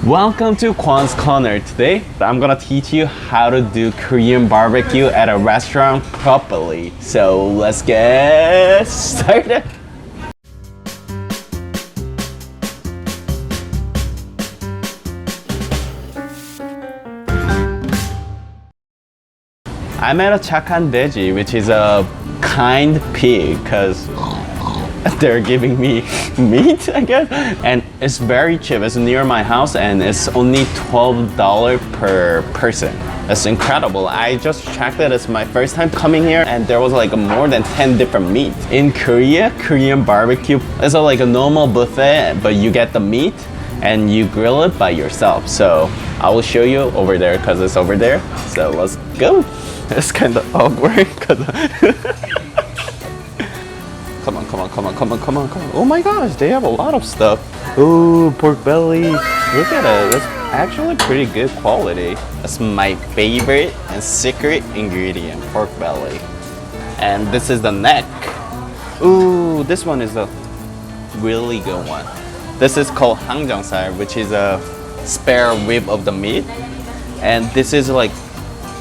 Welcome to Kwon's Corner. Today, I'm gonna teach you how to do Korean barbecue at a restaurant properly. So let's get started. I'm at a 착한 돼지, which is a kind pig, because they're giving me meat, I guess. And it's very cheap. It's near my house and it's only $12 per person. That's incredible. I just checked it. It's my first time coming here and there was like more than 10 different meats. In Korea, Korean barbecue is like a normal buffet, but you get the meat and you grill it by yourself. So I will show you over there because it's over there. So let's go. It's kind of awkward because Come on. Oh my gosh, they have a lot of stuff. Ooh, pork belly. Look at it. It's actually pretty good quality. That's my favorite and secret ingredient, pork belly. And this is the neck. Ooh, this one is a really good one. This is called 항정살, which is a spare rib of the meat. And this is like,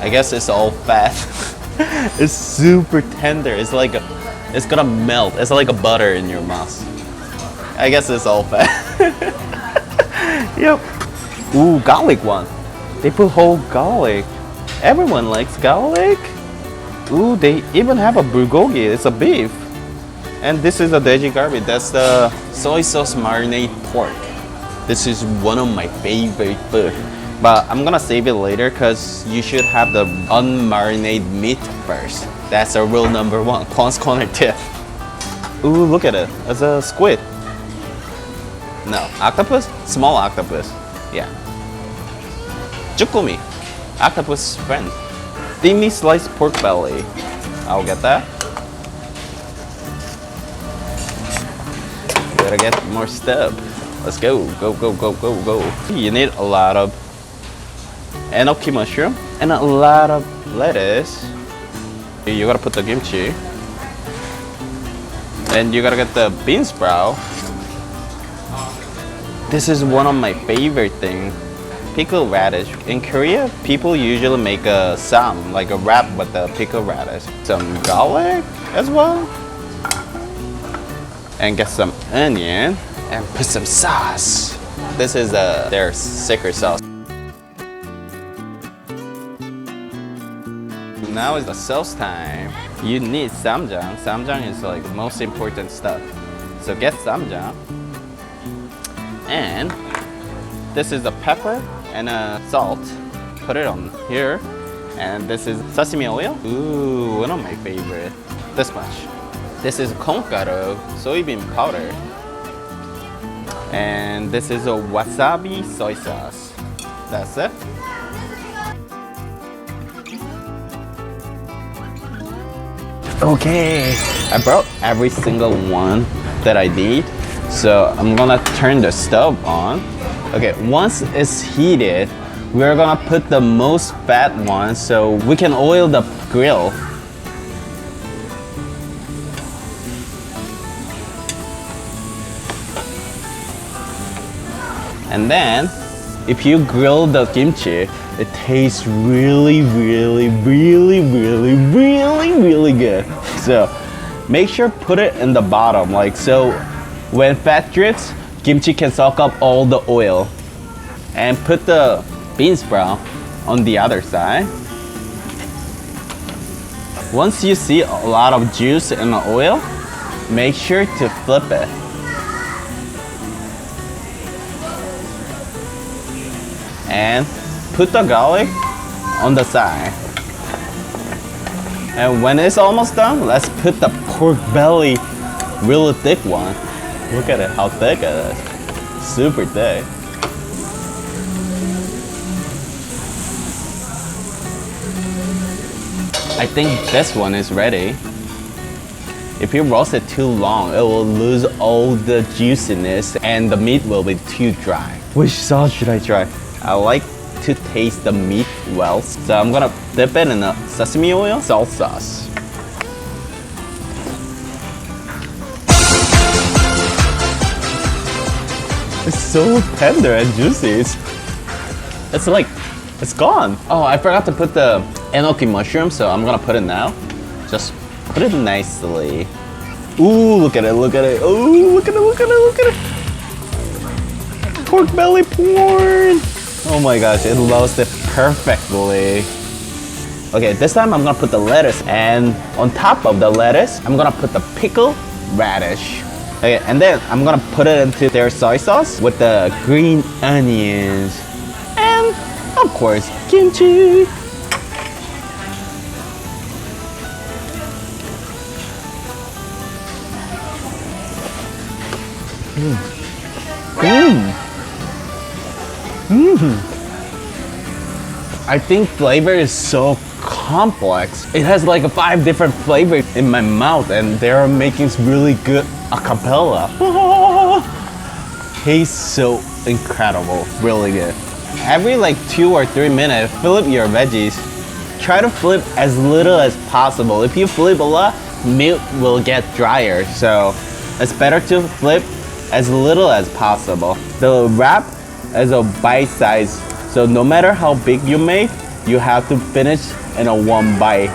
I guess it's all fat. It's super tender. It's gonna melt. It's like a butter in your mouth. I guess it's all fat. Yep. Ooh, garlic one. They put whole garlic. Everyone likes garlic. Ooh, they even have a bulgogi. It's a beef. And this is a 돼지 갈비. That's the soy sauce marinated pork. This is one of my favorite food. But I'm gonna save it later because you should have the unmarinated meat first. That's a rule number one. Kwon's Corner tip. Ooh, look at it. It's a squid. No, octopus? Small octopus. Yeah. Jukumi. Octopus friend. Thinly sliced pork belly. I'll get that. Gotta get more stuff. Let's go. Go. You need a lot of enoki mushroom and a lot of lettuce. You gotta put the kimchi. And you gotta get the bean sprout. This is one of my favorite things. Pickled radish. In Korea, people usually make a sam, like a wrap with the pickled radish. Some garlic as well. And get some onion. And put some sauce. This is their secret sauce. Now is the sauce time. You need samjang. Samjang is like the most important stuff. So get samjang. And this is the pepper and salt. Put it on here. And this is sesame oil. Ooh, one of my favorite. This much. This is 콩가루, soybean powder. And this is a wasabi soy sauce. That's it. Okay, I brought every single one that I need. So I'm gonna turn the stove on. Okay, once it's heated, we're gonna put the most fat one so we can oil the grill. And then, if you grill the kimchi, it tastes really good. So, make sure put it in the bottom, like so when fat drips, kimchi can soak up all the oil. And put the bean sprout on the other side. Once you see a lot of juice in the oil, make sure to flip it. And put the garlic on the side. And when it's almost done, let's put the pork belly, really thick one. Look at it, how thick it is. Super thick. I think this one is ready. If you roast it too long, it will lose all the juiciness and the meat will be too dry. Which sauce should I try? I like to taste the meat well, so I'm gonna dip it in the sesame oil salt sauce. It's so tender and juicy. It's like, it's gone. Oh, I forgot to put the enoki mushroom, so I'm gonna put it now. Just put it nicely. Ooh, look at it, look at it. Ooh, look at it, look at it, look at it. Pork belly porn. Oh my gosh, it loves it perfectly. Okay, this time I'm gonna put the lettuce, and on top of the lettuce, I'm gonna put the pickled radish. Okay, and then I'm gonna put it into their soy sauce with the green onions. And of course, kimchi. I think flavor is so complex. It has like 5 different flavors in my mouth, and they're making really good a cappella. Tastes so incredible, really good. Every like 2 or 3 minutes, flip your veggies. Try to flip as little as possible. If you flip a lot, meat will get drier. So it's better to flip as little as possible. The wrap is a bite size, so no matter how big you make, you have to finish in a 1 bite.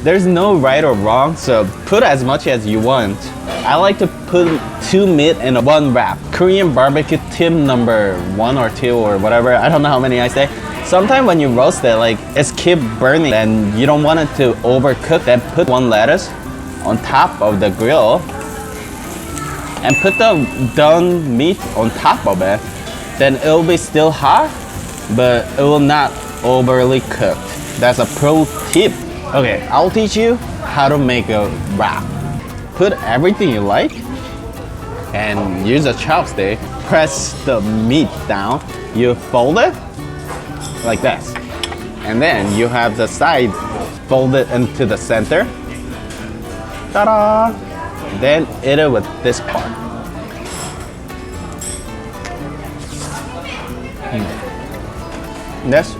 There's no right or wrong, so put as much as you want. I like to put 2 meat in 1 wrap. Korean barbecue tip number 1 or 2 or whatever, I don't know how many I say. Sometimes when you roast it, like it's keep burning and you don't want it to overcook, then put 1 lettuce on top of the grill and put the done meat on top of it. Then it will be still hot, but it will not overly cooked. That's a pro tip. Okay, I'll teach you how to make a wrap. Put everything you like and use a chopstick. Press the meat down. You fold it like this. And then you have the side folded into the center. Ta-da! Then eat it with this part.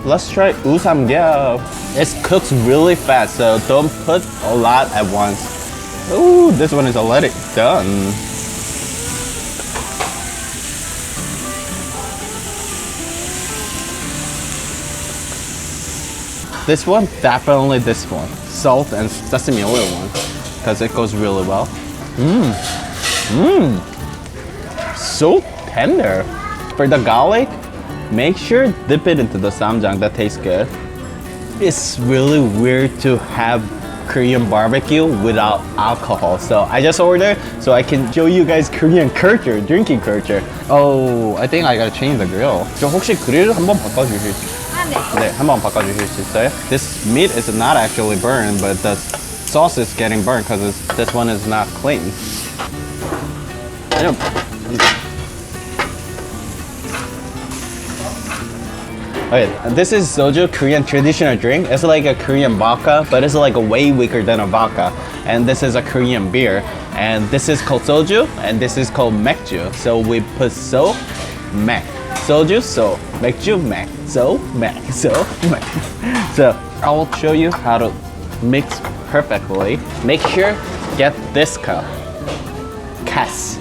Let's try usamgyeop. It cooks really fast, so don't put a lot at once. Ooh, this one is already done. This one, definitely this one. Salt and sesame oil one, because it goes really well. So tender. For the garlic, make sure dip it into the samjang. That tastes good. It's really weird to have Korean barbecue without alcohol, so I just ordered so I can show you guys Korean culture, drinking culture. Oh, I think I gotta change the grill. 저 혹시 그릴 한번 바꿔주실 수 있어요? 네, 한번 바꿔주실 수 있어요? This meat is not actually burned, but the sauce is getting burned because this one is not clean. Okay, this is soju, Korean traditional drink. It's like a Korean vodka, but it's like a way weaker than a vodka. And this is a Korean beer. And this is called soju, and this is called 맥주. So we put so, mek. Soju, so, 맥주, mek. So, mek. So, mek. So, I will show you how to mix perfectly. Make sure get this cup. Cass.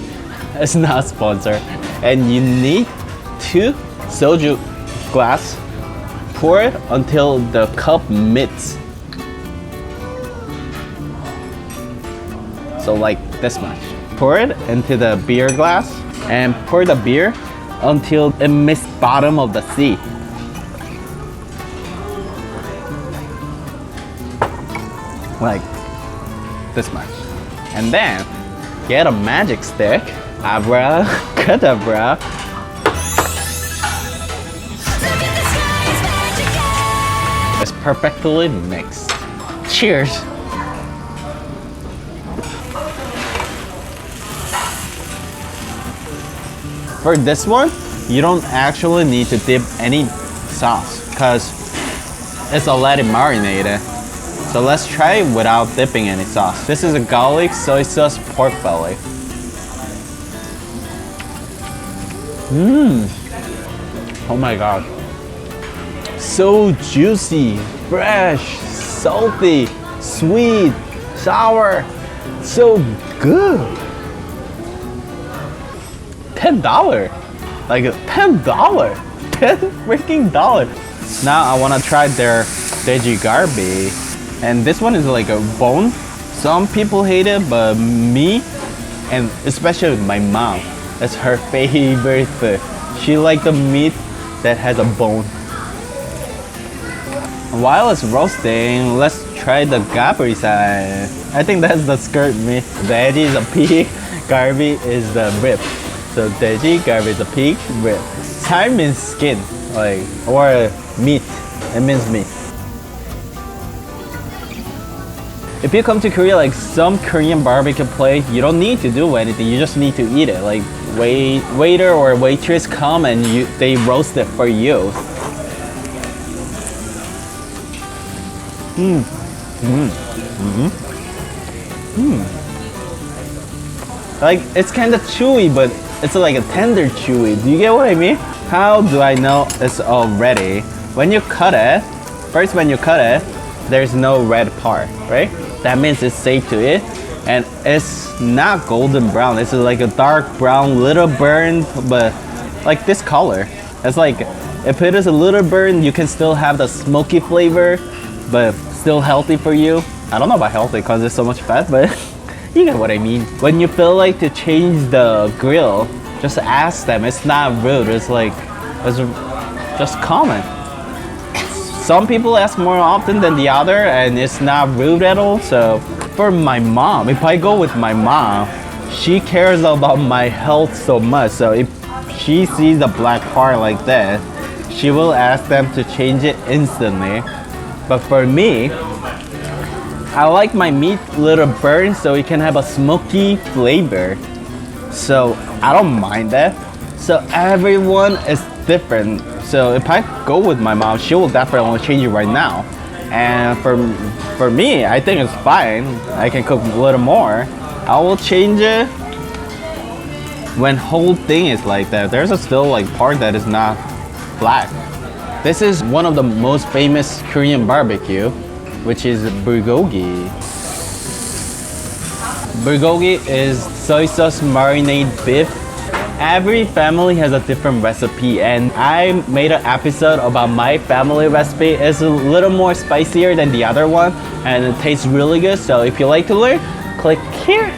It's not sponsored. And you need 2 soju glass. Pour it until the cup meets. So like this much. Pour it into the beer glass and pour the beer until it meets bottom of the sea. Like this much. And then get a magic stick, abracadabra. It's perfectly mixed. Cheers! For this one, you don't actually need to dip any sauce because it's already marinated. So let's try it without dipping any sauce. This is a garlic soy sauce pork belly. Oh my god. So juicy, fresh, salty, sweet, sour, so good. $10, like $10, $10 freaking dollar. Now I wanna try their veggie garbi, and this one is like a bone. Some people hate it, but me, and especially my mom, that's her favorite food. She likes the meat that has a bone. While it's roasting, let's try the garbi side. I think that's the skirt meat. Veggie is a pig, garbi is the rib. So veggie, garbi is a pig, rib. Thai means skin, like, or meat. It means meat. If you come to Korea, like some Korean barbecue place, you don't need to do anything. You just need to eat it. Like waiter or waitress come and they roast it for you. Like it's kind of chewy, but it's like a tender chewy. Do you get what I mean? How do I know it's all ready? When you cut it, first when you cut it, there's no red part, right? That means it's safe to eat, and it's not golden brown. It's like a dark brown, little burned, but like this color. It's like if it is a little burned, you can still have the smoky flavor, but still healthy for you. I don't know about healthy because there's so much fat, but you get what I mean. When you feel like to change the grill, just ask them. It's not rude. It's like it's just common. Some people ask more often than the other, and it's not rude at all. So for my mom, if I go with my mom, she cares about my health so much. So if she sees the black part like that, she will ask them to change it instantly. But for me, I like my meat a little burnt so it can have a smoky flavor. So I don't mind that. So everyone is different. So if I go with my mom, she will definitely change it right now. And for me, I think it's fine. I can cook a little more. I will change it when whole thing is like that. There's still like part that is not black. This is one of the most famous Korean barbecue, which is bulgogi. Bulgogi is soy sauce marinated beef. Every family has a different recipe, and I made an episode about my family recipe. It's a little more spicier than the other one, and it tastes really good. So if you like to learn, click here.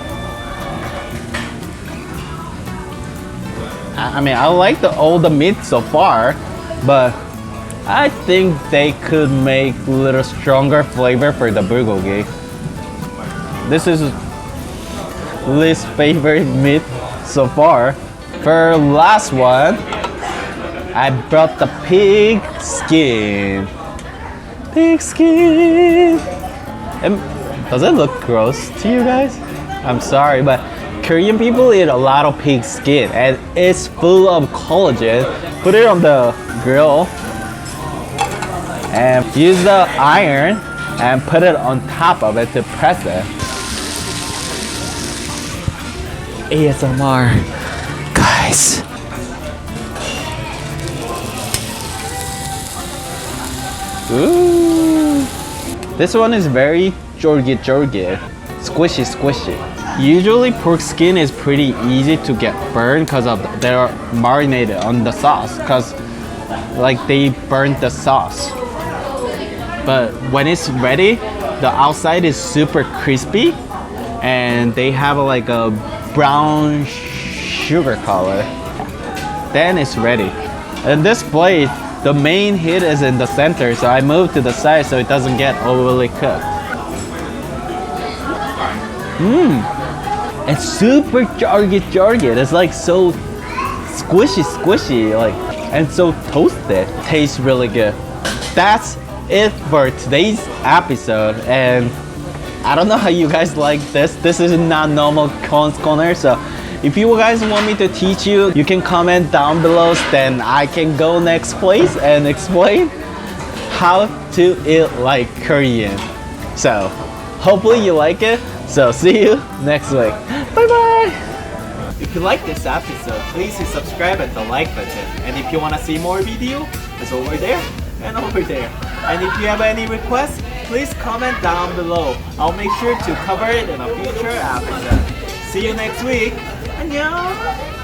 I mean, I like all the meat so far, but I think they could make a little stronger flavor for the bulgogi. This is least favorite meat so far. For last one, I brought the pig skin. Pig skin. Does it look gross to you guys? I'm sorry, but Korean people eat a lot of pig skin, and it's full of collagen. Put it on the grill and use the iron and put it on top of it to press it. ASMR, guys. Ooh. This one is very jorgy, squishy, squishy. Usually pork skin is pretty easy to get burned because of they're marinated on the sauce, because like they burnt the sauce. But when it's ready, the outside is super crispy, and they have like a brown sugar color. Then it's ready. And this plate, the main heat is in the center, so I moved to the side so it doesn't get overly cooked. It's super jargy. It's like so squishy, like, and so toasted. Tastes really good. That's it for today's episode, and I don't know how you guys like this. This is not normal Kwon's Corner, so if you guys want me to teach you, you can comment down below, then I can go next place and explain how to eat like Korean. So hopefully you like it. So see you next week. Bye bye. If you like this episode, please hit subscribe and the like button. And if you want to see more video, it's over there and over there. And if you have any requests, please comment down below. I'll make sure to cover it in a future episode. See you next week. 안녕.